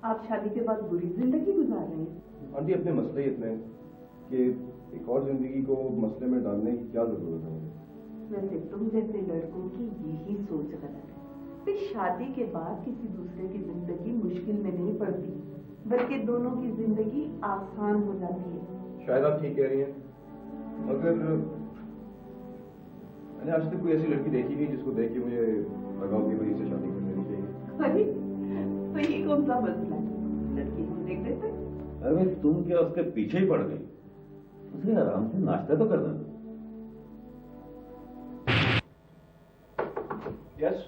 आप शादी के बाद बुरी जिंदगी गुजार रहे हैं। आंटी अपने मसले इतने हैं कि एक और जिंदगी को मसले में डालने की क्या जरूरत है। वैसे तुम जैसे लड़कों की यही सोच गलत है कि शादी के बाद किसी दूसरे की जिंदगी मुश्किल में नहीं पड़ती, बल्कि दोनों की जिंदगी आसान हो जाती है। शायद आप ठीक कह रही हैं, मगर मैंने आज तक कोई ऐसी लड़की देखी नहीं जिसको देख के मुझे लगा कि वही से शादी कर लेनी चाहिए। अरे तो ये कौन सा मसला है, लड़की को देख देते। अरे तुम क्या उसके पीछे ही पड़ गई? उसे आराम से नाश्ता तो करना। यस।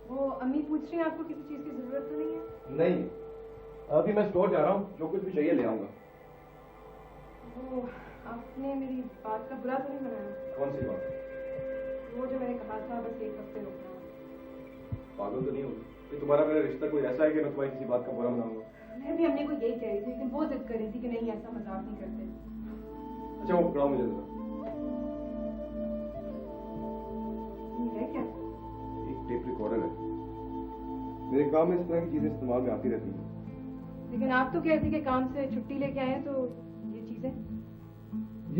वो अम्मी पूछ रही हैं आपको किसी चीज की जरूरत तो नहीं है? नहीं, अभी मैं स्टोर जा रहा हूँ, जो कुछ भी चाहिए ले आऊंगा। वो आपने मेरी बात का बुरा तो नहीं बनाया? कौन सी बात? वो जो मैंने कहा था बस एक हफ्ते रुकना। पागल तो नहीं हो कि तुम्हारा मेरा रिश्ता कोई ऐसा है कि मैं तुम्हारी किसी बात का बुरा बनाऊंगा? मैं भी अम्मी को यही कह रही थी, लेकिन वो जिद कर रही थी कि नहीं ऐसा मजाक नहीं करते। अच्छा वो पकड़ाओ मुझे जरा। ये है क्या? एक टेप रिकॉर्डर है, मेरे काम में इस तरह की चीजें इस्तेमाल में आती रहती हैं। लेकिन आप तो कह रहे थे कि काम से छुट्टी लेके आए हैं, तो ये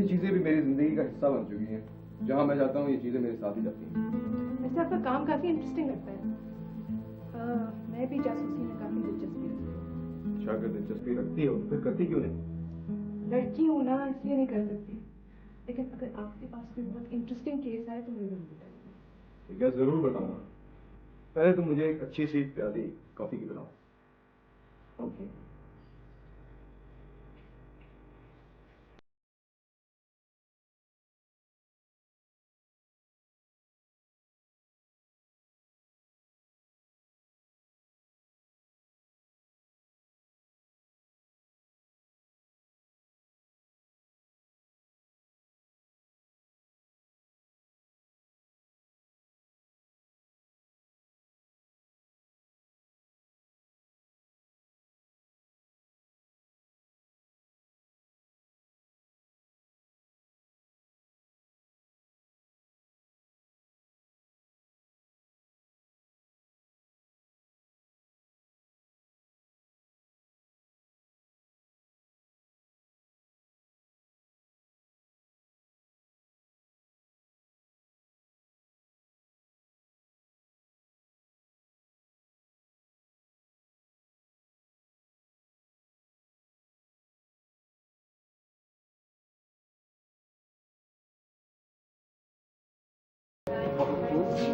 चीजें भी मेरी जिंदगी का हिस्सा बन चुकी हैं। जहाँ मैं जाता हूँ ये चीजें मेरे साथ ही जाती हैं। वैसे आपका काम काफी इंटरेस्टिंग लगता है। मैं भी जासूसी में काफी दिलचस्पी रखती हूँ। अच्छा अगर दिलचस्पी रखती हो फिर करती क्यों नहीं? लड़की हूँ ना, इसलिए नहीं कर सकती। लेकिन अगर आपके पास कोई बहुत इंटरेस्टिंग केस है तो मुझे जरूर बताइए। ठीक है, जरूर बताऊंगा। पहले तो मुझे एक अच्छी सी प्याली कॉफी की बनाओ। ओके।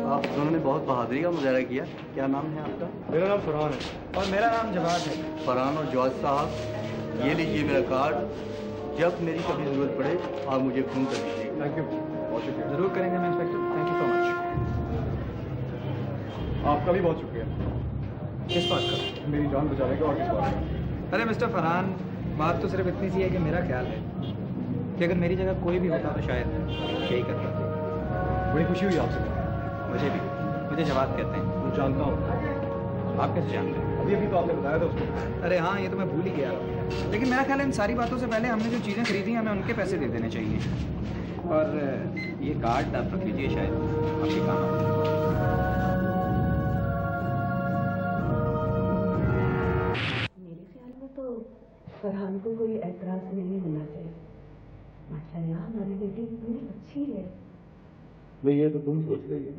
आप दोनों ने बहुत बहादुरी का मुजाहरा किया। क्या नाम है आपका? मेरा नाम फरहान है। और मेरा नाम जवाद है। फरहान और जवाद साहब, ये लीजिए मेरा कार्ड। जब मेरी कभी जरूरत पड़े आप मुझे फोन कर दीजिए। थैंक यू, बहुत शुक्रिया। जरूर करेंगे मैं inspector, thank you so much. आपका भी बहुत शुक्रिया। किस बात का? मेरी जान बचाने का और किस बात का? अरे मिस्टर फरहान, बात तो सिर्फ इतनी सी है कि मेरा ख्याल है कि अगर मेरी जगह कोई भी होता तो शायद यही करता। बड़ी खुशी हुई आपसे। मुझे भी। मुझे जवाब कहते हैं। मैं जानता हूँ। आप कैसे जानते हैं? अभी अभी तो आपने बताया था उसको। अरे हाँ, ये तो मैं भूल ही गया। लेकिन मेरा ख्याल है इन सारी बातों से पहले हमने जो चीज़ें खरीदी हमें उनके पैसे दे देने चाहिए। और ये कार्ड आप रख लीजिए, शायद आपके काम आए। मेरे ख्याल में तो फरहान को कोई एतराज नहीं होना चाहिए। माशाल्लाह हमारी बेटी इतनी अच्छी है। भाई ये तो तुम सोच रही हो,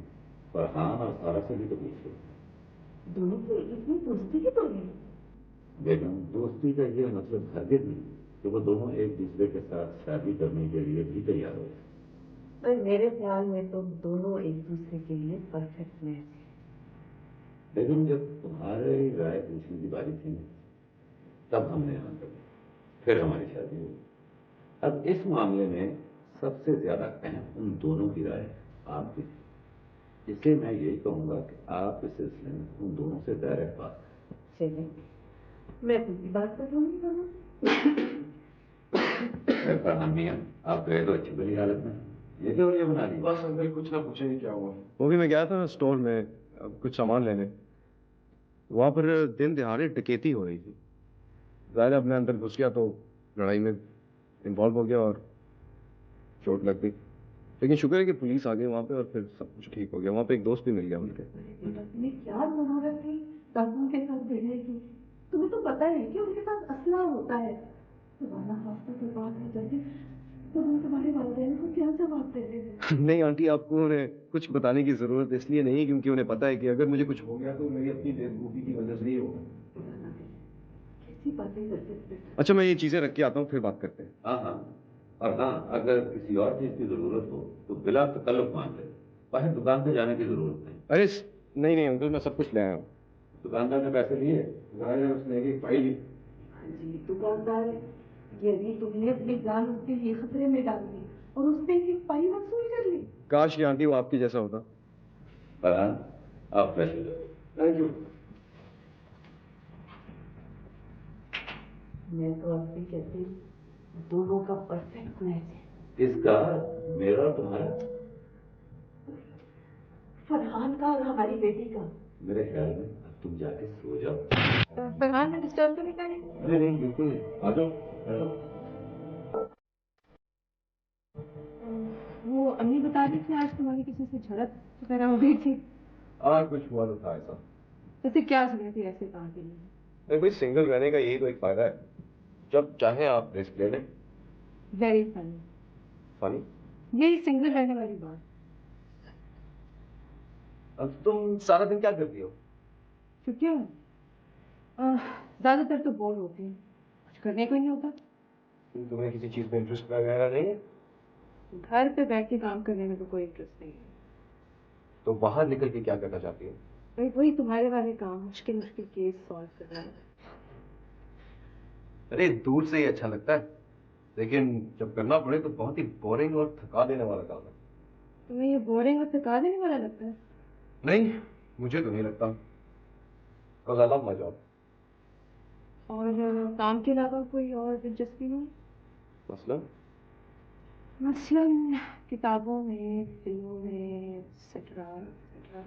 फरहान और सारा से भी तो पूछो। दोनों को इतनी दोस्ती की तो है। बेगम, दोस्ती का ये मतलब हरगिज नहीं कि वो दोनों एक दूसरे के साथ शादी करने के लिए भी तैयार हो। पर मेरे ख्याल में तो दोनों एक दूसरे के लिए परफेक्ट मैच है। लेकिन जब तुम्हारे राय पूछने की बारी थी तब हमने हाँ कर फिर हमारी शादी हुई। अब इस मामले में सबसे ज्यादा अहम उन दोनों की राय आपकी थी, इसलिए मैं यही कहूंगा कि आप इस सिलसिले में उन दोनों से डायरेक्ट बात करें। चलिए, मैं खुद की बात कर लूंगी दोनों से। आप गए तो अच्छी बुरी हालत में, ये क्यों ये बना ली? बस अंकल कुछ ना पूछे ही क्या हुआ। वो भी मैं गया था स्टोर में कुछ सामान लेने, वहाँ पर दिन दिहाड़े डकैती हो रही थी। ज़ाहिर अपने अंदर घुस गया तो लड़ाई में इन्वॉल्व हो गया और चोट लग गई। लेकिन शुक्र है कि पुलिस आ गई वहाँ पे और फिर सब कुछ ठीक हो गया। वहाँ पे एक दोस्त भी मिल गया मुझे। क्या जरूरत थी दादू के साथ भिड़ने की? तुम्हें तो पता है कि उनके पास असला होता है। तुम्हारा हफ्ता के बाद हो जाए तो हम तुम्हारे वालिदैन को क्या जवाब दे देंगे? नहीं आंटी, आपको उन्हें कुछ बताने की जरूरत इसलिए नहीं क्योंकि उन्हें पता है कि अगर मुझे कुछ हो गया तो मेरी अपनी बेवकूफ़ी की वजह से ही होगा। कैसी बातें करते थे? अच्छा, मैं ये चीजें रख के आता हूँ, फिर बात करते हैं। हाँ हाँ, और हाँ, अगर किसी और चीज की जरूरत हो तो बिला तकल्लुफ मांग ले, बाहर दुकान पे जाने की जरूरत नहीं। अरे नहीं नहीं अंकल, मैं सब कुछ ले आया हूँ। दुकानदार ने पैसे दिए, उसने एक फाइल ली। हाँ जी, दुकानदार है। यदि तुमने अपनी जान उसके लिए खतरे में डाल दी और उसने एक पाई वसूल कर ली। काश ये आंटी वो आपकी जैसा होता। फरहान, आप पैसे लो। Thank you. मैं तो अब भी कहती हूँ, दोनों का परफेक्ट मैच है। इसका मेरा और तुम्हारा? फरहान का और हमारी बेटी का। मेरे ख्याल में अब तुम जाके सो जाओ। फरहान में डिस्टर्ब तो नहीं करें? अरे नहीं, बिल्कुल आ जाओ। वो अम्मी बता रही थी आज तुम्हारी किसी से झड़प वगैरह हो गई थी। आज कुछ हुआ तो था ऐसा। जैसे क्या सुनी थी ऐसे कहाँ के लिए? नहीं भाई, सिंगल रहने का यही तो एक फायदा है, जब चाहे आप रिस्क ले लें। Very funny. फनी? यही सिंगल रहने वाली बात। अब तुम सारा दिन क्या करती हो? छुट्टियाँ ज्यादातर तो बोर होती हैं, कुछ करने को ही नहीं होता। तुम्हें किसी चीज में इंटरेस्ट वगैरह नहीं है? घर पे बैठ के काम करने में तो कोई इंटरेस्ट नहीं है। तो बाहर निकल के क्या करना चाहती हो? वही तुम्हारे वाले काम, मुश्किल मुश्किल केस सॉल्व करना है। अरे दूर से ही अच्छा लगता है, लेकिन जब करना पड़े तो बहुत ही बोरिंग और थका देने वाला काम है। तुम्हें ये बोरिंग और थका देने वाला लगता है? नहीं, मुझे तो नहीं लगता। Because I love my job. और काम के अलावा कोई और दिलचस्पी नहीं? मसलन? मसलन किताबों में, फिल्मों में, एक्सेट्रा एक्सेट्रा।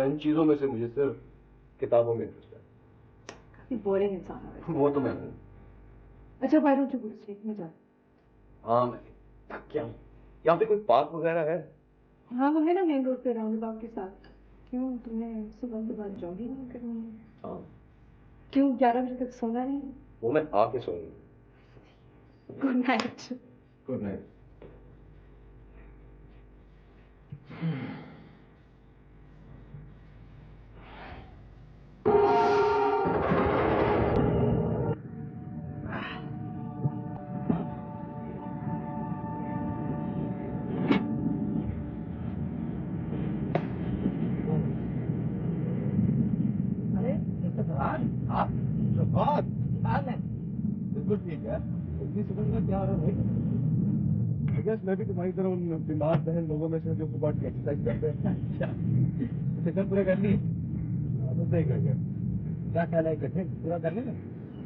इन चीजों में से मुझे सिर्फ किताबों में इंटरेस्ट है। काफी बोरिंग इंसान है। वो तो मैं हूँ। अच्छा, bye don't you go to sleep में जा। हाँ, मैं थक गया हूँ। यहाँ पे कोई पार्क वगैरह है? हाँ वो है ना, मेन रोड पे राउंड अबाउट के साथ। क्यों, तुम्हें सुबह सुबह जॉगिंग नहीं करनी है? हाँ। क्यों 11 बजे तक सोना नहीं? वो मैं आके सोऊंगी। Good night. Good night. बिल्कुल ठीक है। इतनी सुबह में क्या हो रहा है भाई? I guess मैं भी तुम्हारी तरह उन बीमार बहन लोगों में से जो सुबह की एक्सरसाइज करते हैं। सेशन पूरा कर ली? तो सही कर गया। क्या ख्याल है, इकट्ठे पूरा कर लेना?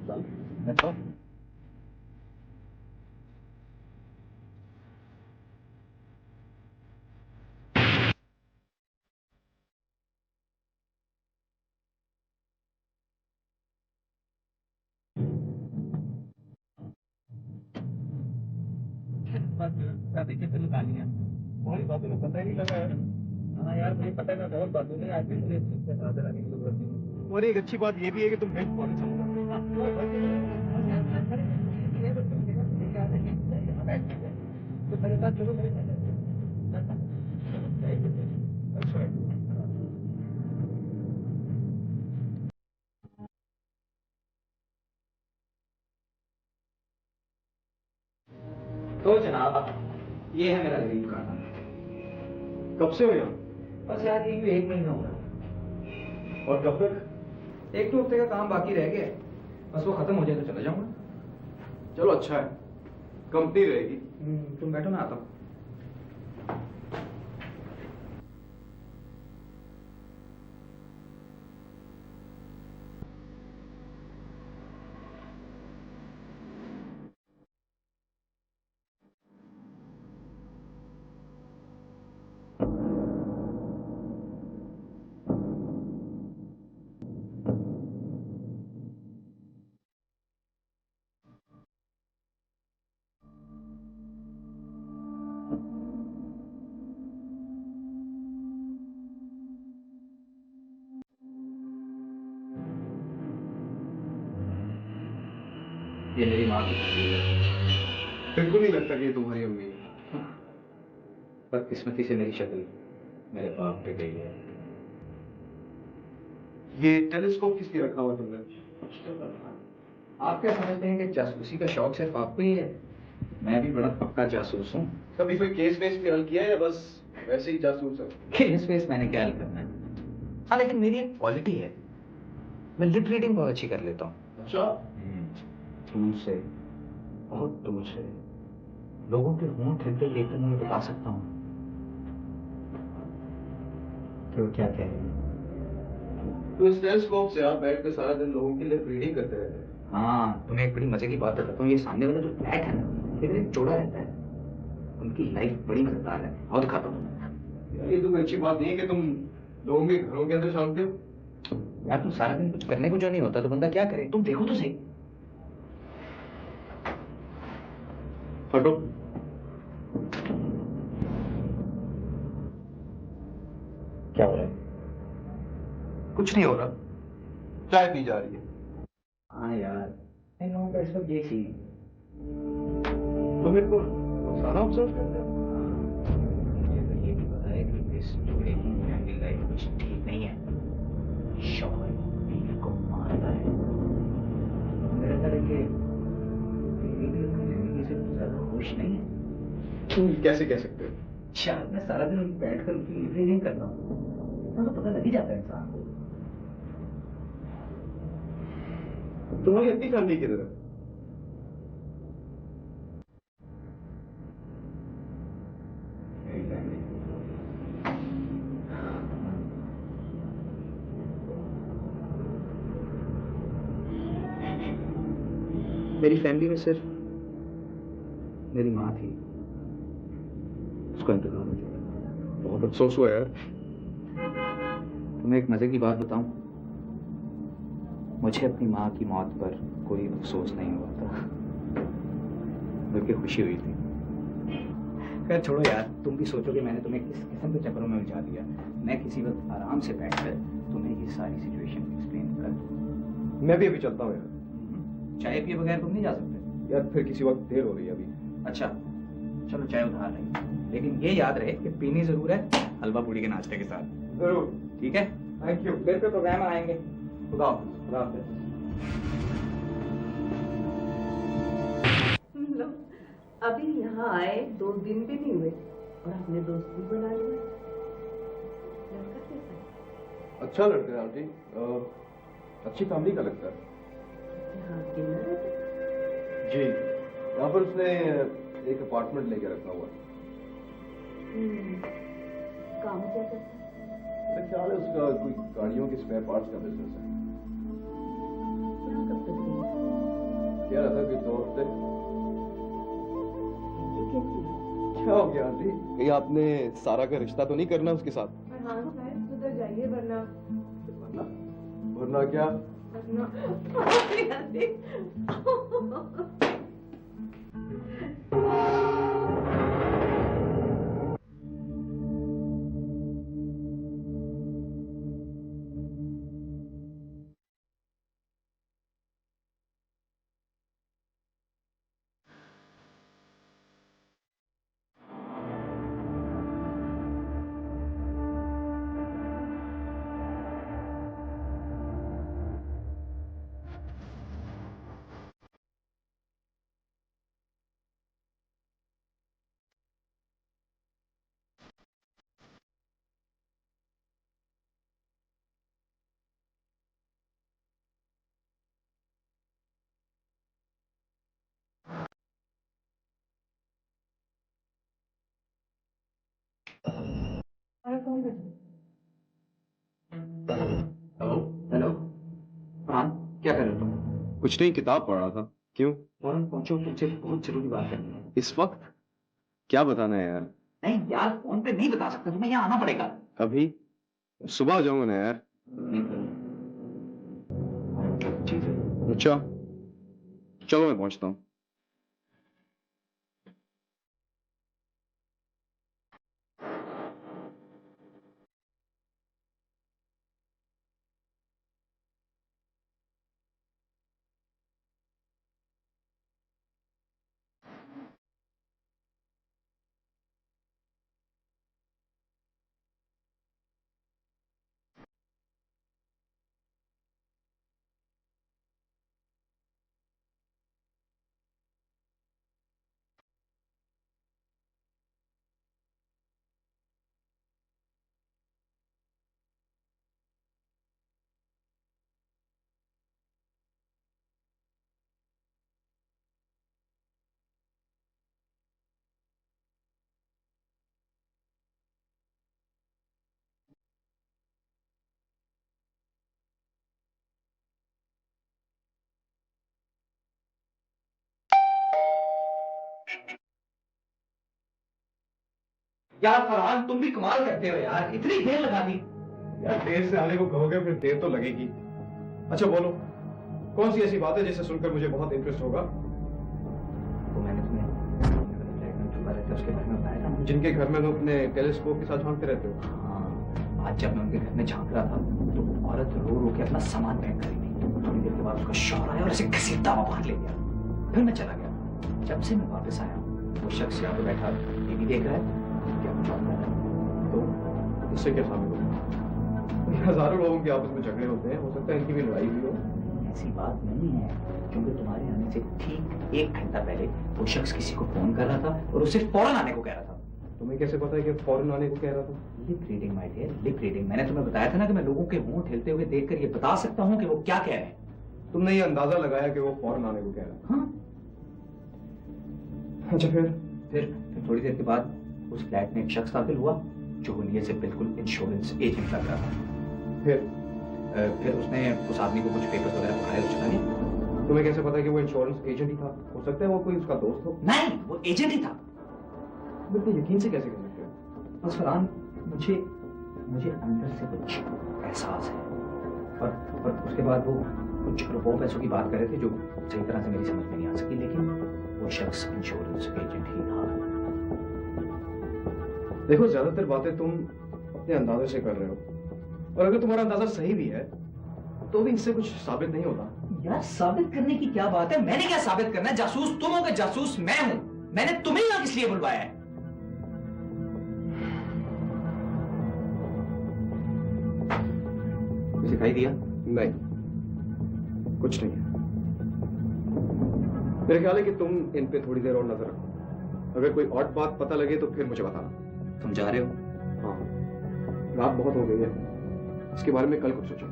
चल, बैठो। देखिए फिर निकाली है। बहुत बातों में पता ही नहीं लगा है। हाँ यार, मुझे पता है, मैं बहुत बातों में आज भी मुझे इससे पता लगाने की जरूरत नहीं। और एक अच्छी बात ये भी है कि तुम हेल्थ कॉलेज तो मेरे साथ चलो। तो जनाब, ये है मेरा ग्रीन कार्ड। कब से हो यहाँ? बस यार ये भी 1 महीना हो रहा। और कब तक? 1-2 हफ्ते का काम बाकी रह गया है, बस वो खत्म हो जाए तो चला जाऊंगा। चलो अच्छा है, कंपनी रहेगी। तुम बैठो, मैं आता हूँ। ये मेरी माँ की तस्वीर है। बिल्कुल नहीं लगता कि ये तुम्हारी अम्मी है। पर किस्मती से मेरी शक्ल मेरे बाप पे गई है। ये टेलीस्कोप किसकी रखा हुआ तुमने? आप क्या समझते हैं कि जासूसी का शौक सिर्फ आपको ही है? मैं भी बड़ा पक्का जासूस हूँ। कभी कोई केस वेस भी हल किया है या बस वैसे ही जासूस है? केस वेस मैंने क्या हल करना है? हाँ, लेकिन मेरी एक क्वालिटी है, मैं लिप रीडिंग बहुत अच्छी कर लेता हूँ। अच्छा। दूर से, बहुत दूर से लोगों के होंठ हिलते देखकर मैं बता सकता हूँ कि वो क्या कह रहे हैं। तो इस टेलीस्कोप से आप बैठ कर सारा दिन लोगों के लिए रीडिंग करते रहते हैं? हाँ, तुम्हें एक बड़ी मजे की बात बताता हूँ। ये सामने वाला जो फ्लैट है ना, ये मेरे जोड़ा रहता है। उनकी लाइफ बड़ी मजेदार है, और दिखाता हूँ। यार ये तो कोई अच्छी बात नहीं है कि तुम लोगों के घरों के अंदर झांकते हो। यार तुम सारा दिन कुछ करने को जो नहीं होता तो बंदा क्या करे? तुम देखो तो सही। हटो। क्या हो रहा है? कुछ नहीं हो रहा, चाय पी जा रही है। हाँ यार, इन लोगों का इस वक्त ये सीन। तुम इनको सारा ऑब्जर्व करते हो? मुझे तो ये भी पता है कि इस जोड़े की फैमिली लाइफ कुछ ठीक नहीं है। शौहर बीवी को मारता है। मेरा ख्याल है कि बीवी भी अपनी जिंदगी से कुछ ज्यादा खुश नहीं है। तुम कैसे कह सकते हो? शायद मैं सारा दिन बैठ कर उनकी रीडिंग करता हूँ, तो पता लग ही जाता है इंसान को। तुम्हारी अपनी फैमिली किधर है? मेरी फैमिली में सिर्फ मेरी माँ थी, उसका इंतकाल हो चुका। बहुत अफसोस हुआ यार। तुम्हें एक मजे की बात बताऊं, मुझे अपनी माँ की मौत पर कोई अफसोस नहीं हुआ था, बल्कि खुशी हुई थी। खैर छोड़ो यार, तुम भी सोचो कि मैंने तुम्हें किस किस्म के चक्करों में उलझा दिया। मैं किसी वक्त आराम से बैठकर तुम्हें ये सारी सिचुएशन एक्सप्लेन कर दूं। मैं भी अभी चलता हूँ यार। चाय पिए बगैर तुम नहीं जा सकते यार फिर किसी वक्त देर हो रही है अभी। अच्छा चलो, चाय उधार रही, लेकिन ये याद रहे कि पीनी जरूर है, हलवा पूड़ी के नाश्ते के साथ। जरूर। ठीक है, थैंक यू। फिर प्रोग्राम आएंगे। खुदा हाफिज। खुदा हाफिज। अभी यहाँ आए 2 दिन भी नहीं हुए और अपने दोस्त भी बना लिए। लड़का कैसा है? अच्छा लड़का है आंटी, अच्छी फैमिली का लगता है। यहाँ अकेला रहता है? जी, यहाँ पर उसने एक अपार्टमेंट लेके रखा हुआ है। काम क्या करता है? मेरा ख्याल है उसका कोई गाड़ियों के स्पेयर पार्ट्स का बिजनेस है। यहाँ कब तक रहेगा? कह रहा था कि 2 हफ्ते। ये कैसी है? क्या हो गया आंटी? कहीं आपने सारा का रिश्ता तो नहीं करना उसके साथ? हाँ शायद सुधर जाइए, वरना वरना? वरना क्या? Hello hello. हाँ, क्या कर रहे हो तुम? कुछ नहीं, किताब पढ़ रहा था। क्यों? फौरन पहुंचो, तुमसे बहुत जरूरी बात करनी है। इस वक्त? क्या बताना है यार? नहीं यार, फोन पे नहीं बता सकता, तुम्हें यहाँ आना पड़ेगा। अभी? सुबह आ जाऊंगा ना यार। ठीक है। अच्छा चलो मैं पहुंचता हूँ। यार फरहान तुम भी कमाल करते हो यार, इतनी देर लगा दी। यार देर से आने को कहोगे फिर देर तो लगेगी। अच्छा बोलो, कौन सी ऐसी बात है जिसे सुनकर मुझे बहुत इंटरेस्ट होगा? तो मैंने तुम्हें उसके बारे में बताया था ना, जिनके घर में तुम अपने टेलीस्कोप के साथ झांकते रहते हो। हाँ, आज जब मैं उनके घर में झांक रहा था तो वो औरत रो रो के अपना सामान पैक करी थी। थोड़ी देर के बाद उसका शौहर आया और उसे घसीटता हुआ बाहर ले गया। फिर मैं चला गया। जब से मैं वापस आया वो शख्स यहाँ पे बैठा टीवी देख रहा है, क्या कुछ और कर रहा है। तो इससे क्या साबित होगा? हजारों लोगों के आपस में झगड़े होते हैं, हो सकता है इनकी भी लड़ाई हुई हो। ऐसी बात नहीं है, क्योंकि तुम्हारे आने से ठीक 1 घंटा पहले वो शख्स किसी को फोन कर रहा था और उसे फौरन आने को कह रहा था। तुम्हें कैसे पता है कि फौरन आने को कह रहा था? Lip reading my dear, lip reading. मैंने तुम्हें बताया था ना कि मैं लोगों के होंठ हिलते हुए देखकर ये बता सकता हूँ कि वो क्या कह रहे हैं। तुमने ये अंदाजा लगाया कि वो फौरन आने को कह रहा था? हाँ। अच्छा फिर थोड़ी देर के बाद उस फ्लैट में एक शख्स दाखिल हुआ जो हुनिये से बिल्कुल इंश्योरेंस एजेंट लग रहा था। फिर उसने उस आदमी को कुछ पेपर्स वगैरह पकड़ाए और चला गया। तुम्हें कैसे पता है कि वो इंश्योरेंस एजेंट ही था? हो सकता है वो कोई उसका दोस्त हो। नहीं, वो एजेंट ही था। बिल्कुल यकीन से कैसे कर सकते हो? बस फरहान, मुझे अंदर से कुछ एहसास है। और उसके बाद वो कुछ रुपयों पैसों की बात कर रहे थे जो सही तरह से मेरी समझ में नहीं आ सकी, लेकिन वो शख्स इंश्योरेंस एजेंट ही था। देखो, ज्यादातर बातें तुम अपने अंदाजे से कर रहे हो, और अगर तुम्हारा अंदाजा सही भी है तो भी इससे कुछ साबित नहीं होता। यार साबित करने की क्या बात है? मैंने क्या साबित करना है? जासूस तुम हो कि जासूस मैं हूं? मैंने तुम्हें यहां किस लिए बुलवाया है? दिखाई दिया? नहीं, कुछ नहीं। मेरे ख्याल है कि तुम इन पे थोड़ी देर और नजर रखो। अगर कोई और बात पता लगे तो फिर मुझे बताना। तुम जा रहे हो? हाँ, रात बहुत हो गई है, इसके बारे में कल कुछ सोचो।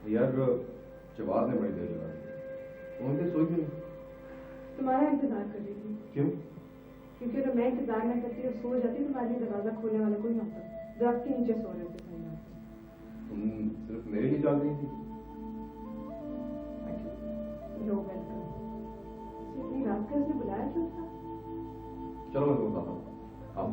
यार जवाब ने बड़ी देर लगा दी। उनके सोई भी नहीं। तुम्हारा इंतजार कर रही थी। क्यों? क्योंकि अगर मैं इंतजार न करती और सो जाती तो तुम्हारे लिए दरवाजा खोलने वाला कोई ना होता। दरख्त के नीचे सो रहे थे भाई। तुम सिर्फ मेरे लिए जाग रही थी? लो वेलकम। इतनी रात का उसने बुलाया क्यों था? चलो मैं बताता हूँ। आओ।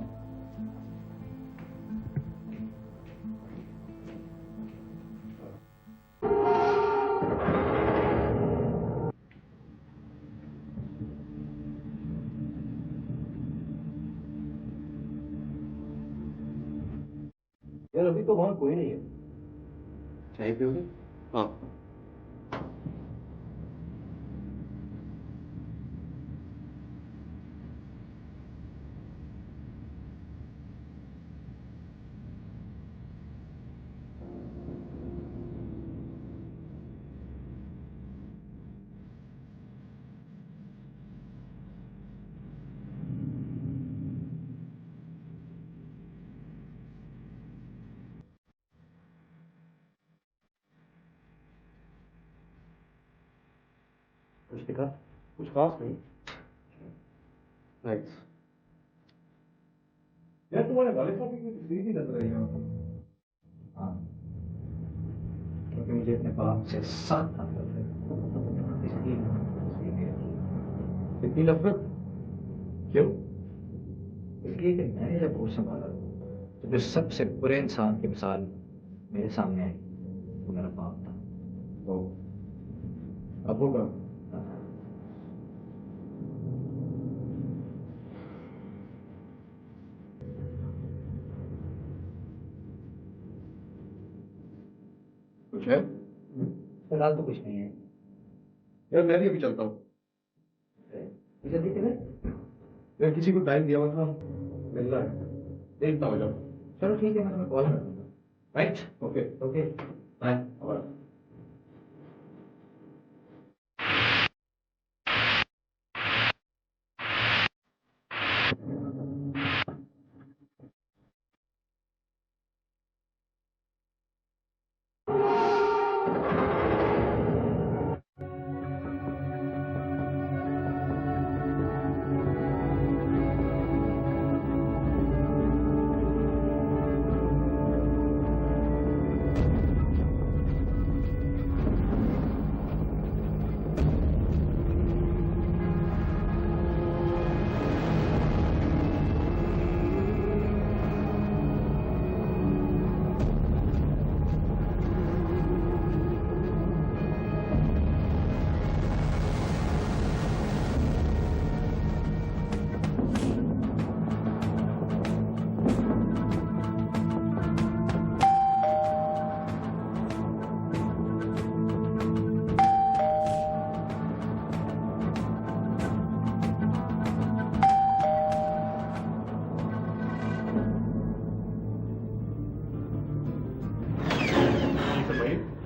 यार अभी तो वहां कोई नहीं है। चाय पियोगे? हाँ। कुछ दिखा? कुछ खास नहीं। नाइस। यार तुम्हारे वाले साहब की सीधी लग रही है। हाँ, क्योंकि मुझे अपने बाप से सख्त नफरत है, इसलिए इतनी नफरत क्यों? इसलिए कि मैंने जब वो संभाला तो जो सबसे बुरे इंसान की मिसाल मेरे सामने आई वो मेरा बाप था। तो अब होगा। कुछ है? फिलहाल तो कुछ नहीं है। यार मैं भी अभी चलता हूँ। जल्दी चले। यार किसी को टाइम दिया हुआ था, मिलना है। देखता हो जाओ। चलो ठीक है, मैं तुम्हें कॉल कर दूंगा। Right? Okay. Okay, bye.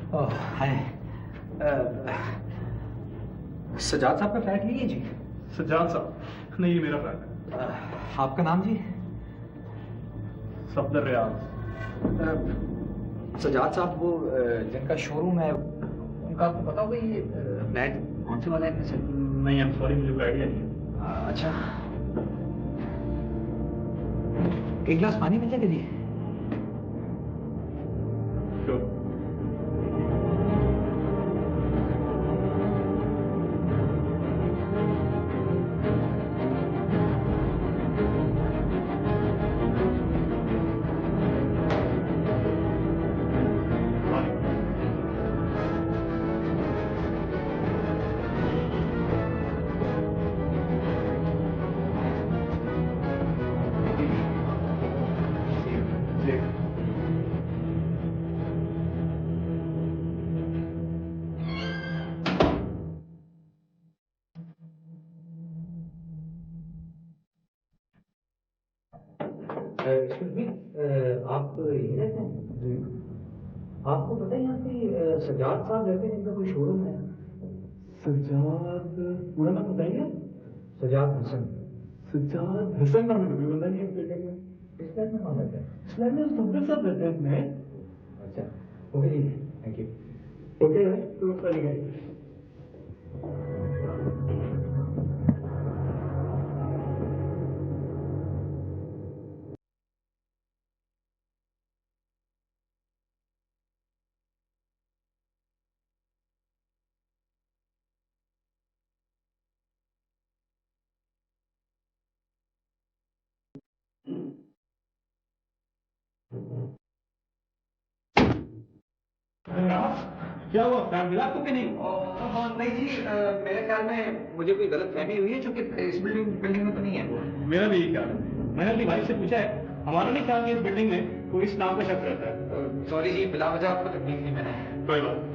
Hi. Sajjad साहब का फ्लैट यही है जी? सजाद साहब नहीं, ये मेरा फ्लैट है। आपका नाम जी? सफदर रियाज। सजाद साहब वो जिनका शोरूम है उनका आपको पता होगा ये फ्लैट कौन से वाला है सर? नहीं, आई एम सॉरी, मुझे कोई आइडिया नहीं। अच्छा, एक गिलास पानी मिल जाएगा जी? Sure. आप यहीं रहते हैं? जी। आपको पता है यहाँ पे सजाद साहब रहते हैं जिनका कोई शोरूम है? सजाद पूरा नाम बताइए। सजाद हसन। सजाद हसन नाम है, बंदा नहीं है में। इस फ्लैट में कौन रहता है? इस फ्लैट में सफदर साहब रहते हैं इसमें। अच्छा, ओके जी, थैंक यू। ओके है, तो चली गई। क्या हुआ, फ्लैट मिला आपको कि नहीं? नहीं जी, मेरे ख्याल में मुझे कोई गलत फहमी हुई है, क्योंकि इस बिल्डिंग में तो नहीं है वो। मेरा भी यही ख्याल है। मैंने अपनी भाई से पूछा है, हमारा नहीं ख्याल कि इस बिल्डिंग में कोई इस नाम का शख्स रहता है। सॉरी जी, बिला वजह आपको तकलीफ दी मैंने। कोई बात।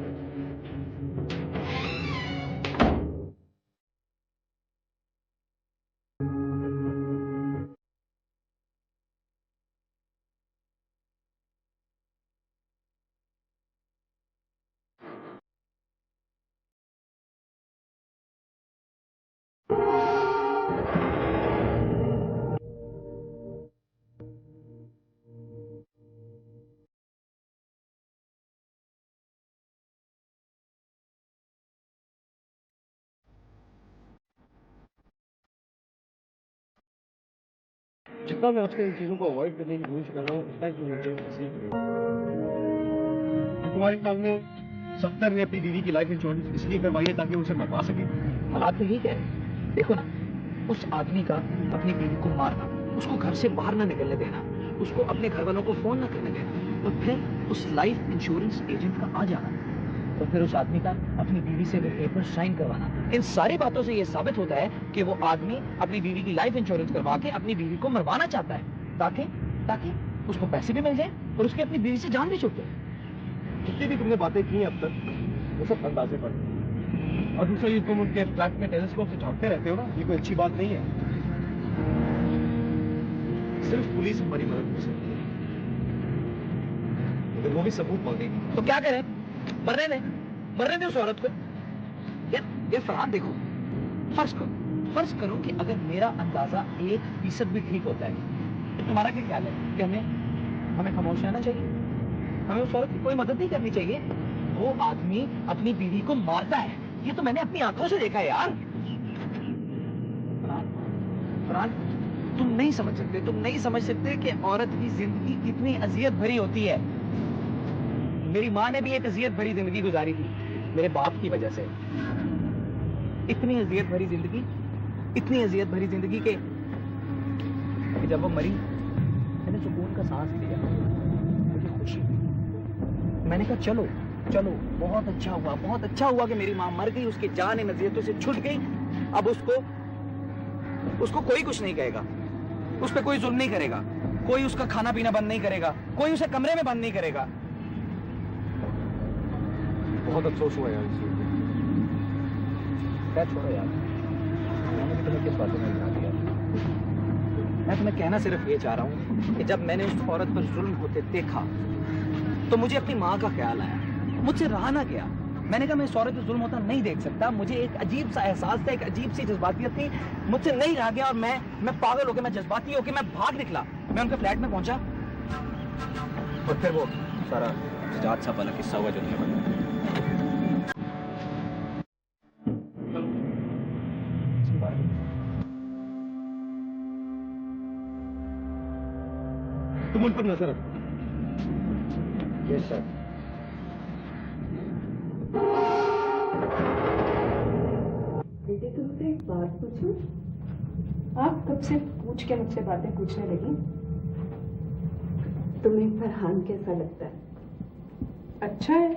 जितना मैं उसके इन चीज़ों को अवॉइड करने की कोशिश कर रहा हूँ, उतना ही मुझे सीख तुम्हारे सामने सफदर ने अपनी दीदी की लाइफ इंश्योरेंस इसलिए करवाई है ताकि उसे मरवा सके। हालात तो ठीक है, देखो ना, उस आदमी का अपनी बीवी को मारना, उसको घर से बाहर ना निकलने देना, उसको अपने घर वालों को फोन ना करने देना, और फिर उस लाइफ इंश्योरेंस एजेंट का आ जाना, तो फिर उस आदमी का अपनी बीवी से वो पेपर साइन करवाना, इन सारी बातों से ये साबित होता है कि वो आदमी अपनी बीवी की लाइफ इंश्योरेंस करवा के अपनी बीवी को मरवाना चाहता है, ताकि उसको पैसे भी मिल जाए और उसकी अपनी बीवी से जान भी छूट जाए। जितनी भी तुमने बातें की अब तक वो सब अंदाजे पर, और दूसरा ये तुम उनके फ्लैट में टेलीस्कोप से झांकते रहते हो ना, ये कोई अच्छी बात नहीं है। सिर्फ पुलिस हमारी मदद कर सकती है, अगर वो भी सबूत मांगेगी तो क्या करें? मरने दे उस औरत को। ये फरहान, देखो, फर्ज करो कि अगर मेरा अंदाजा 1% भी ठीक होता है, तो तुम्हारा क्या ख्याल है कि हमें खामोश रहना चाहिए? हमें उस औरत की कोई मदद नहीं करनी चाहिए? वो आदमी अपनी बीवी को मारता है, ये तो मैंने अपनी आंखों से देखा है यार। फरहान, तुम नहीं समझ सकते कि औरत की जिंदगी कितनी अजियत भरी होती है। मेरी माँ ने भी एक अजियत भरी जिंदगी गुजारी थी मेरे बाप की वजह से। इतनी अजियत भरी जिंदगी के जब वो मरी, मैंने सुकून का सांस लिया, मुझे खुशी हुई। मैंने कहा चलो बहुत अच्छा हुआ कि मेरी माँ मर गई, उसकी जान इन अजियतों से छूट गई। अब उसको कोई कुछ नहीं कहेगा, उस पर कोई जुल्म नहीं करेगा, कोई उसका खाना पीना बंद नहीं करेगा, कोई उसे कमरे में बंद नहीं करेगा। बहुत अफसोस हुआ यार। क्या छोड़ो यार, मैंने भी तुम्हें किस बातों में बता दिया। मैं तुम्हें कहना सिर्फ ये चाह रहा हूँ कि जब मैंने उस औरत पर जुल्म होते देखा तो मुझे अपनी माँ का ख्याल आया, मुझसे रहा ना गया। मैंने कहा मैं इस औरत पे जुल्म होता नहीं देख सकता। मुझे एक अजीब सा एहसास था, एक अजीब सी जज्बातियत थी, मुझसे नहीं रहा गया और मैं पागल हो गया, मैं जज्बाती हो गया, मैं भाग निकला। मैं उनके फ्लैट में पहुंचा और फिर वो सारा जात सा वाला किस्सा हुआ जो तुम्हें पता। तुम उन पर नजर रखो। Yes sir. बेटे तुमसे एक बात पूछूं? आप कब से पूछ के मुझसे बातें पूछने लगी? तुम्हें फरहान कैसा लगता है? अच्छा है।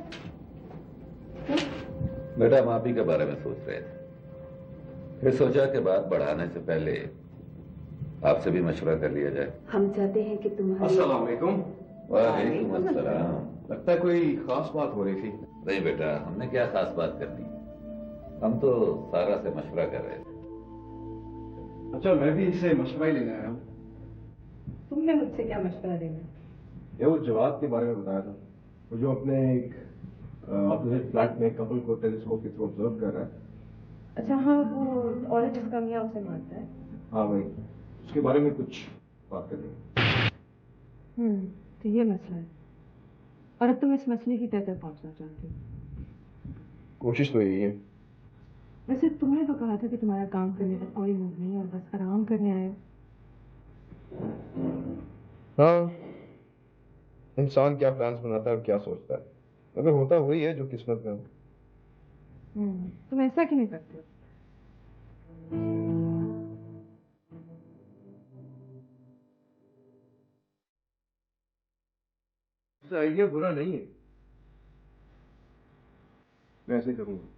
क्यों? बेटा हम आप ही के बारे में सोच रहे थे, फिर सोचा कि बात बढ़ाने से पहले आपसे भी मशवरा कर लिया जाए। हम चाहते हैं कि तुम्हारे अस्सलाम वालेकुम। वालेकुम अस्सलाम। लगता है कोई खास बात हो रही थी। नहीं बेटा, हमने क्या खास बात करनी, हम तो सारा से मशवरा कर रहे थे। अच्छा, मैं भी इससे मशवरा ही लेने आया हूँ। तुमने मुझसे क्या मशवरा लेना? ये वो जवाब के बारे में बताया था, वो जो अपने एक अपोजिट फ्लैट में कपल को टेलीस्कोप के थ्रू ऑब्जर्व कर रहा है। अच्छा हाँ, वो औरत जिसका मियाँ उसे मारता है। हाँ भाई, उसके बारे में कुछ बात करेंगे। तो ये मसला है। और अब तुम इस मसले की तह तक पहुंचना चाहते हो। कोशिश तो यही है। वैसे तुमने तो कहा था कि तुम्हारा काम करने का कोई मूड नहीं है और बस आराम करने आए हो। हाँ, इंसान क्या प्लान्स बनाता है और क्या सोचता है, मगर होता वही है जो किस्मत में हो। तुम ऐसा क्यों नहीं करते हो? आइडिया बुरा नहीं है, मैं ऐसे करूंगा।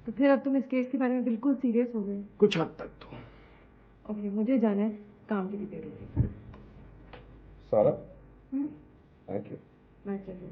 तो फिर अब तुम इस केस के बारे में बिल्कुल सीरियस हो गए? कुछ हद तक तो। ओके, मुझे जाना है, काम की भी देर होगी। सारा, थैंक यू। मैं चलूँ।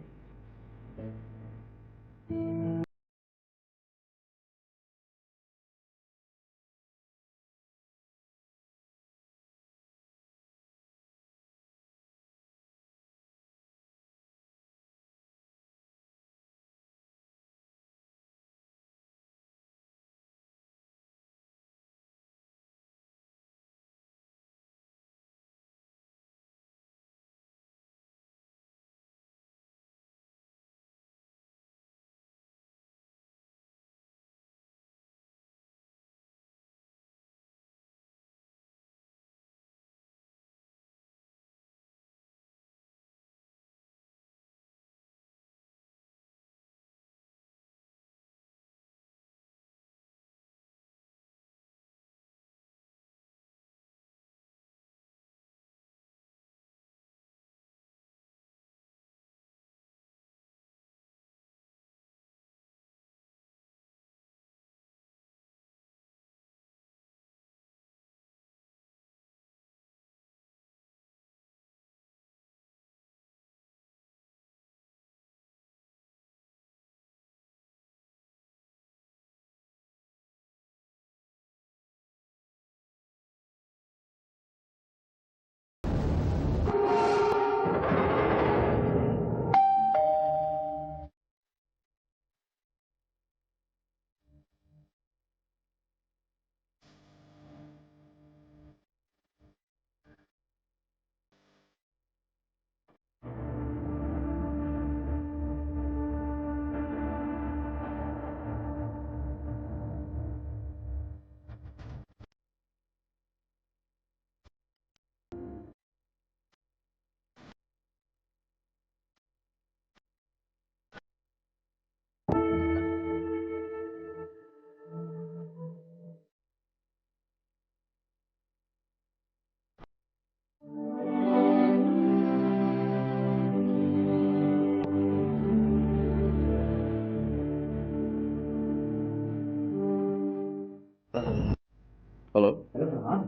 हेलो। हेलो फरहान,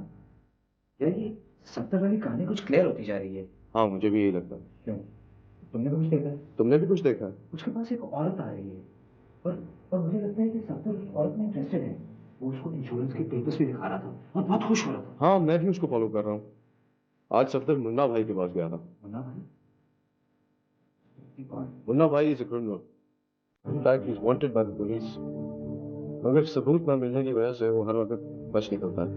यार ये 70 वाली कहानी कुछ क्लियर होती जा रही है। हाँ, मुझे भी यही लगता है। क्यों? तुमने तो कुछ देखा है? तुमने भी कुछ देखा है? उसके पास एक औरत आ रही है और मुझे लगता है कि 70 औरत में इंटरेस्टेड है। वो उसको इंश्योरेंस के पेपर्स भी दिखा रहा था और बहुत खुश हो रहा था। हाँ, मैं भी उसको फॉलो कर रहा हूँ। आज सफदर मुन्ना भाई के पास गया था। मुन्ना भाई? मुन्ना भाई is a criminal, in fact he is wanted by the police. मगर सबूत ना मिलने की वजह से वो हर वक्त बच निकलता है।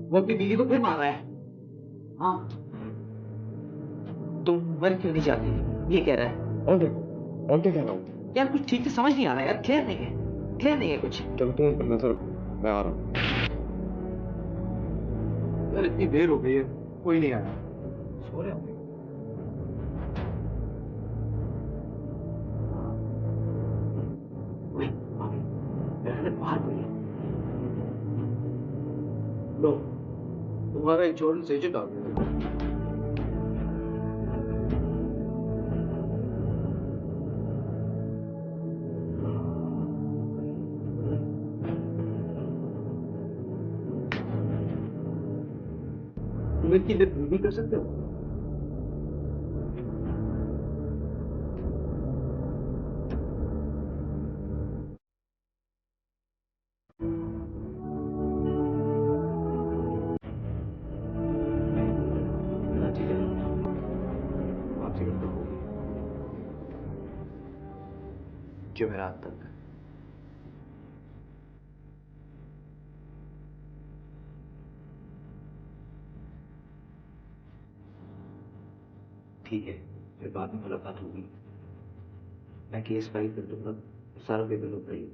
वो अपनी बीवी को फिर मार रहा है। हाँ, तुम मर क्यों नहीं जाती ये कह रहा है। और क्या कह रहा हूँ यार कुछ ठीक से समझ नहीं आ रहा यार, क्लियर नहीं है कुछ। चल तुम नजर, मैं आ रहा हूँ। यार इतनी देर हो गई है, कोई नहीं आया। सो रहे होंगे। बाहर कोई है। लो, तुम्हारा इंश्योरेंस एजेंट आ गया। तुम इसकी डेथ भी कर सकते हो। ठीक है, आपसे गलती होगी। जो है रात तक ठीक है, फिर बाद में मुलाकात होगी। मैं केस फाइल कर दूंगा, सारा पेपर होगा ही।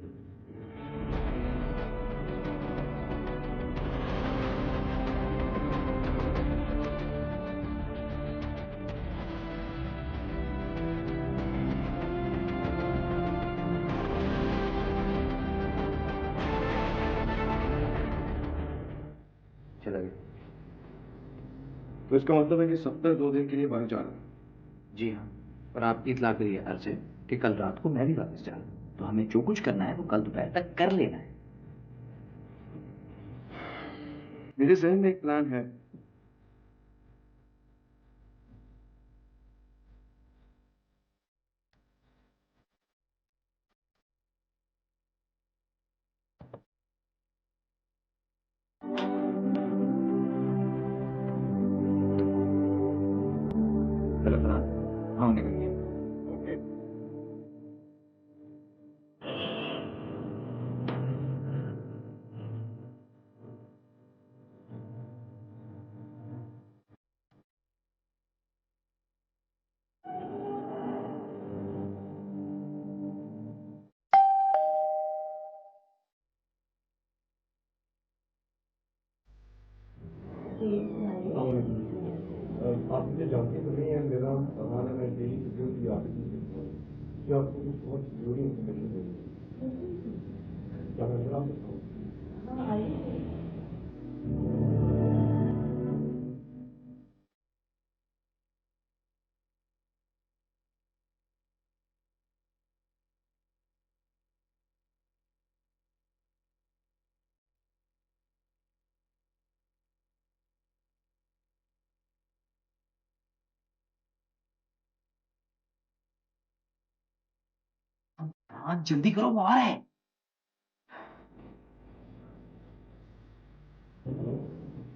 चला गया। तो इसका मतलब है कि 72 दिन के लिए बाहर जा रहा है। जी हाँ, और आपकी इतला करी है से कि कल रात को मैं भी वापस जा रहा हूँ, तो हमें जो कुछ करना है वो कल दोपहर तक कर लेना है। मेरे जहन में एक प्लान है। हाँ निकल गया। ओके। आप मुझे जानते तो नहीं है, मेरा सामान है, मैं डेली सिक्योरिटी ऑफिस में देखता हूँ। क्या आपको कुछ बहुत जरूरी इन्फॉर्मेशन देनी है? क्या मैं अंदर आ सकता हूँ? हाँ आइए। हाँ जल्दी करो, वो आ रहा है।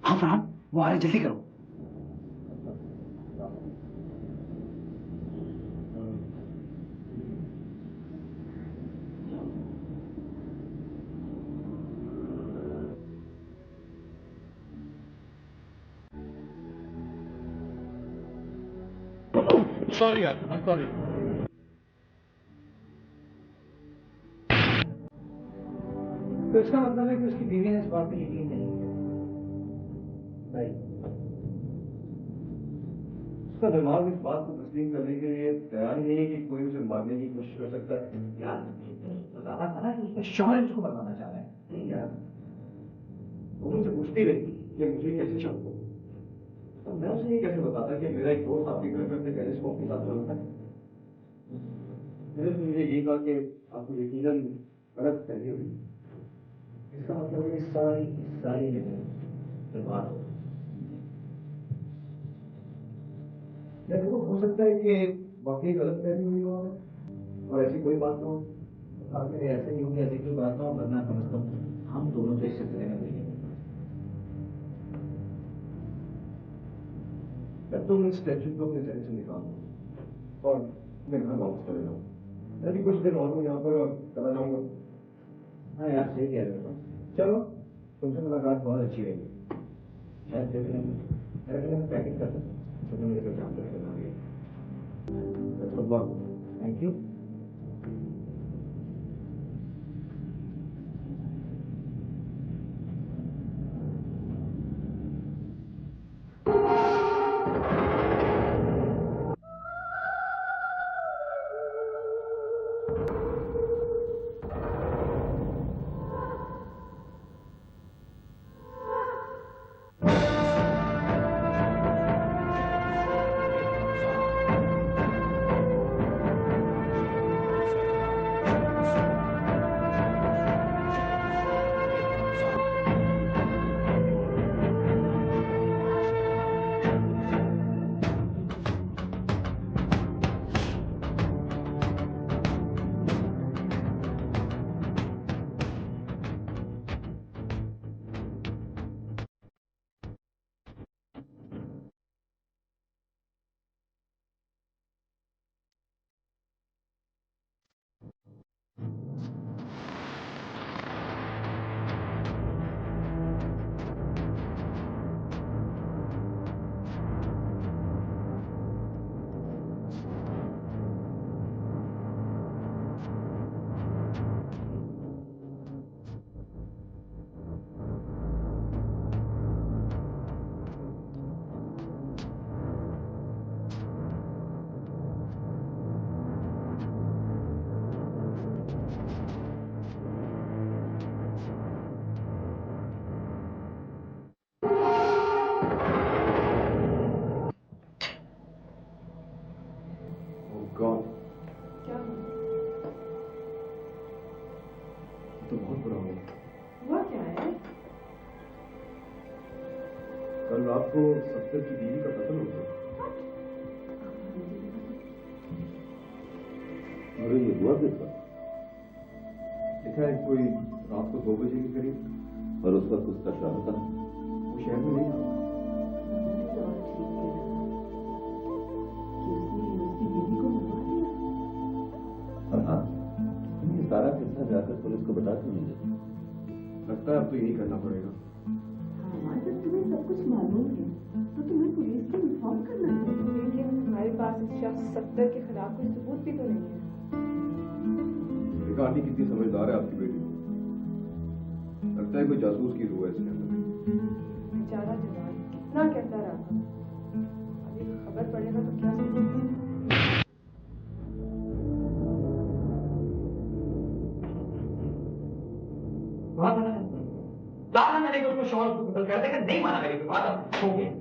हाँ फरहान, वो आ रहा है, जल्दी करो। सॉरी यार, I'm sorry। तो इसका मतलब है कि उसकी बीवी ने इस बात पे यकीन नहीं किया। भाई उसका दिमाग इस बात को तस्लीम करने के लिए तैयार नहीं है कि कोई उसे मारने की कोशिश कर सकता है। यार बताना था ना कि उसका शौहर उसको मरवाना चाह रहा है। नहीं यार, वो मुझसे पूछती रही कि मुझे कैसे शक हो, तो मैं उसे ये कैसे बताता कि मेरा एक दोस्त आपके घर में अपने टेलीस्कोप के साथ रहता है। मैंने तो मुझे ये कहा कि आपको यकीनन गलत फहमी हुई। इसका मतलब है सारी बर्बाद हो। देखो हो सकता है कि वाकई गलत फहमी हुई हो और ऐसी कोई बात ना हो। अगर ऐसे ही होगी, ऐसी कोई बात ना हो, वरना समझता हूँ हम दोनों तो इस सिलसिले में नहीं हैं। तुम इस टेंशन को अपने जहन से निकालो और मैं घर वापस चले जाऊँ। अभी कुछ दिन और मैं यहाँ पर चला जाऊँगा। हाँ यार, सही कह रहे हो। चलो, तुमसे मुलाकात बहुत अच्छी रही। शायद मैं पैकिंग करता हूँ तो मेरे को काम करना है। Thank you. गॉड, क्या तो बहुत बुरा हुआ। हुआ क्या है? कल रात को सत्तर की बीवी का कत्ल हो गया। अरे ये हुआ किस वक्त? लिखा है कोई रात को 2 बजे के करीब, और उस वक्त उसका शौहर था? वो शहर में नहीं था। और हाँ, तुम ये सारा किस्सा जाकर पुलिस को बता क्यों नहीं देते? लगता है अब तो यही करना पड़ेगा। हाँ, जब तुम्हें सब कुछ मालूम है तो तुम्हें पुलिस को इन्फॉर्म करना चाहिए। लेकिन हमारे पास इस शख्स 70 के खिलाफ कोई सबूत भी तो नहीं है। देखा आंटी कितनी समझदार है आपकी बेटी। लगता है कोई जासूस की रूह है इसके अंदर। बेचारा जवान कितना कहता रहा, अभी खबर पड़ेगा तो क्या सोचेगा। मैंने उसको शौहर को कत्ल कर देगा, नहीं माना मेरी बात। हो गया।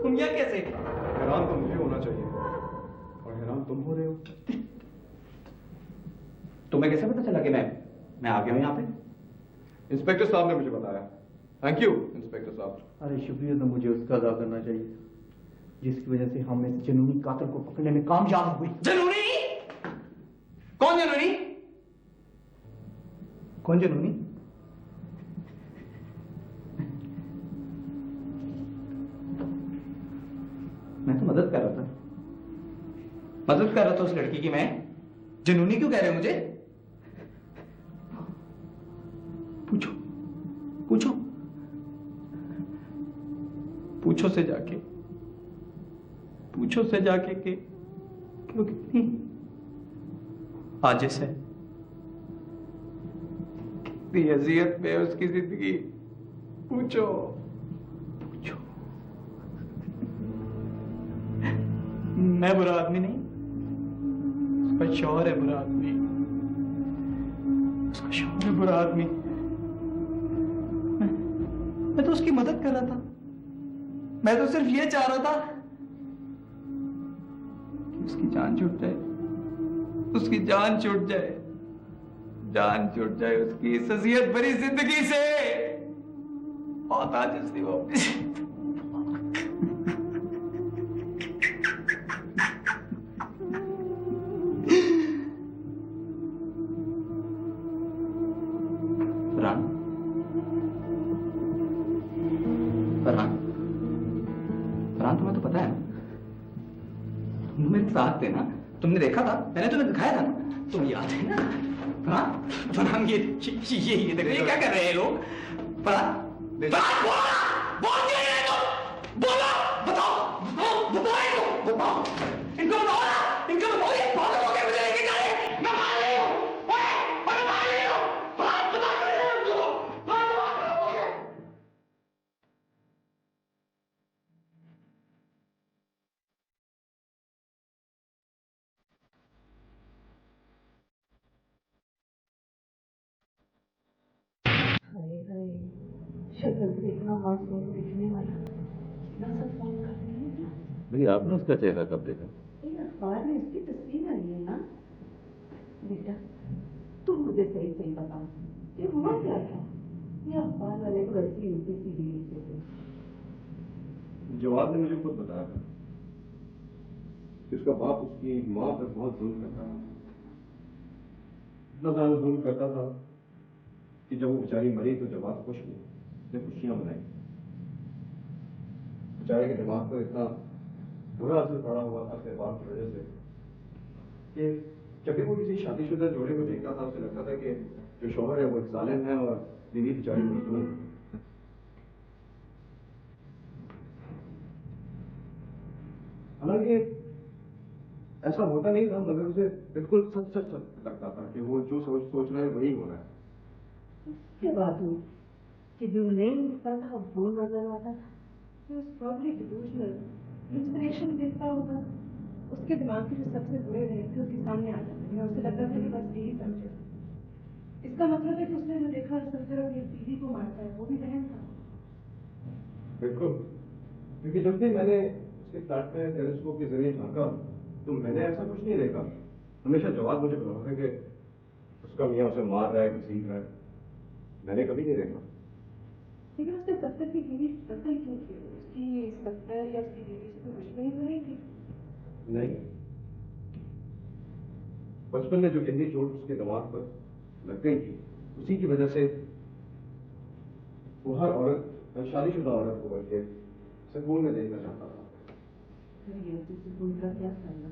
तुम यहाँ कैसे? हैरान तो मुझे होना चाहिए और हैरान तुम हो रहे हो। तुम्हें कैसे पता चला कि मैं आ गया हूँ यहाँ पे? इंस्पेक्टर साहब ने मुझे बताया। थैंक यू इंस्पेक्टर साहब। अरे शुक्रिया, तो मुझे उसका अदा करना चाहिए जिसकी वजह से हम इस जुनूनी कातिल को पकड़ने में कामयाब हुए। जुनूनी? कौन जुनूनी? कौन जुनूनी? मैं तो मदद कर रहा था, मदद कर रहा था उस लड़की की। मैं जुनूनी क्यों कह रहे हो मुझे? पूछो पूछो पूछो से जाके, पूछो से जाके कि क्यों कितनी आजिज़ है, कितनी अजियत में है उसकी जिंदगी। पूछो पूछो। मैं बुरा आदमी नहीं, उसका शौहर है बुरा आदमी, उसका शौहर है बुरा आदमी। मैं तो उसकी मदद कर रहा था, मैं तो सिर्फ ये चाह रहा था कि उसकी जान छूट जाए, उसकी जान छूट जाए, जान छूट जाए उसकी इस अजियत भरी जिंदगी से। बहुत आजिज़ थी वो अपनी। तुम्हें तो पता है ना, तुम मेरे साथ थे ना, तुमने देखा था, मैंने तुम्हें दिखाया था ना, तुम याद है ना? फरहान ये देखो, ये क्या कर रहे हैं लोग? फरहान बोल क्या रहे हो? बोलो, बताओ, बताओ, इनको बताओ ना, इनको बताओ, ये पागल हो गए, मुझे लेके जा रहे हैं, मैं मार रही हूँ, मैं मार रही हूँ, बता रहे हैं उनको, शक्ल देखना मासूम दिखने वाला, कितना सब फोन करते हैं। भाई आपने उसका चेहरा कब देखा? ये अखबार में इसकी तस्वीर आई है ना। बेटा तुम मुझे सही सही बताओ, ये हुआ क्या था? ये अखबार वाले को ऐसी उल्टी सीधी लिखते थे। जवाब ने मुझे खुद बताया था कि उसका बाप उसकी माँ पर बहुत जुल्म करता था, इतना ज्यादा जुल्म करता था कि जब वो बेचारी मरी तो जवाब खुश हुई, उसने खुशियां मनाई। बेचारे के दिमाग पर इतना बुरा असर पड़ा हुआ था अपने बाप की वजह से कि जब भी वो किसी शादीशुदा जोड़े को देखता था उसे लगता था कि जो शौहर है वो एक जालिम है और बीवी बेचारी मजलूम। हालांकि ऐसा होता नहीं था, मगर उसे बिल्कुल सच सच लगता था कि वो जो सोच रहा है वही हो रहा है। क्या बात हुई कि जो नहीं मिलता था वो नजर आता था? इंस्पिरेशन देखता होगा, उसके दिमाग के जो सबसे बुरे रहे थे उसके सामने आ जाते थे, उसे लगता था कि बस यही समझे। इसका मतलब है कि उसने जो देखा सब तरह की बीवी को मारता है वो भी बहन था। बिल्कुल, क्योंकि जब भी मैंने उसके फ्लैट में टेलीस्कोप के जरिए झांका तो मैंने ऐसा कुछ नहीं देखा। हमेशा जवाब मुझे बताता है कि उसका मियाँ उसे मार रहा है, घसीट रहा है, मैंने कभी नहीं देखा। लेकिन उसने सत्तर की बीवी कत्ल क्यों की? उसकी सत्तर या उसकी बीवी से कोई दुश्मनी तो नहीं थी? नहीं, बचपन में जो गहरी चोट उसके दिमाग पर लग गई थी उसी की वजह से वो हर औरत, हर शादीशुदा औरत को बल्कि सुकून में देखना चाहता था। ये सुकून का क्या फायदा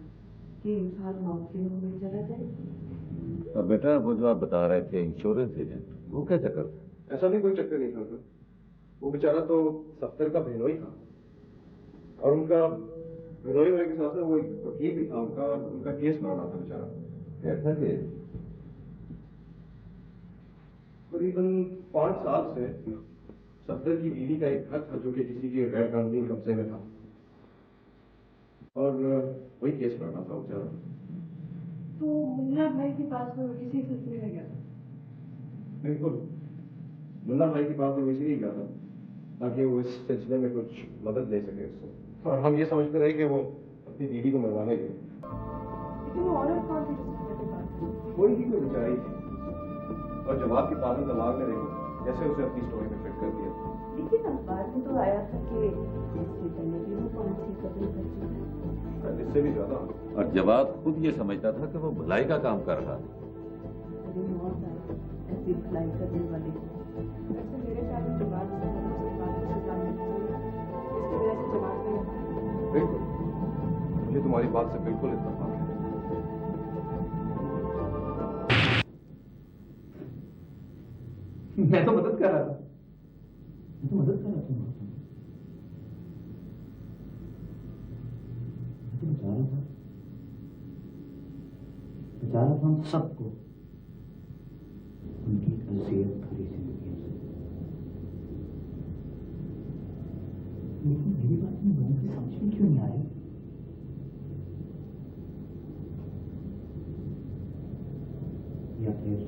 कि इंसान मौत के मुंह में चला जाए? अब बेटा वो जो आप बता रहे थे इंश्योरेंस एजेंट, वो क्या चक्कर? ऐसा भी कोई चक्कर नहीं था। वो बेचारा तो सफ्तर का बहनोई था और उनका बहनोई होने के साथ वो एक वकील भी था, उनका केस लड़ रहा था बेचारा। ऐसा कि करीबन 5 साल से सफ्तर की बीवी का एक घर था जो कि किसी के गैर कानूनी कब्जे में था और वही केस लड़ रहा था बेचारा। तो मुन्ना भाई के पास वो किसी सिलसिले में गया था? बिल्कुल, मुन्ना भाई के पास वो इसीलिए गया था ताकि वो इस सिलसिले में कुछ मदद ले सके उससे, और हम ये समझते रहे कि वो अपनी बीवी को मरवाने गए। लेकिन वो औरत कौन थी जिससे मेरे पास थी? कोई भी कोई बेचारी थी और जवाब के पागल दिमाग में देखो जैसे उसे अपनी स्टोरी में फिट कर दिया। लेकिन अखबार में तो आया था कि इससे पहले भी वो 5-6 कत्ल कर चुका है। इससे भी ज्यादा। और जवाब खुद ये समझता था कि वो भलाई का काम कर रहा था। अरे मौत आई ऐसी भलाई करने वाले को। वैसे मेरे ख्याल में जवाब से सजा मिलती है, इसकी वजह से जवाब में बिल्कुल, तुम्हारी बात से बिल्कुल इत्तेफाक है। मैं तो मदद कर रहा था। मैं तो मदद कर रहा था। मैं तो बचा रहा था। बचा रहा था हम सबको उनकी अज़ियत भरी जिंदगियों से। लेकिन मेरी बात में लोगों की समझ में क्यों नहीं आ रही? या फिर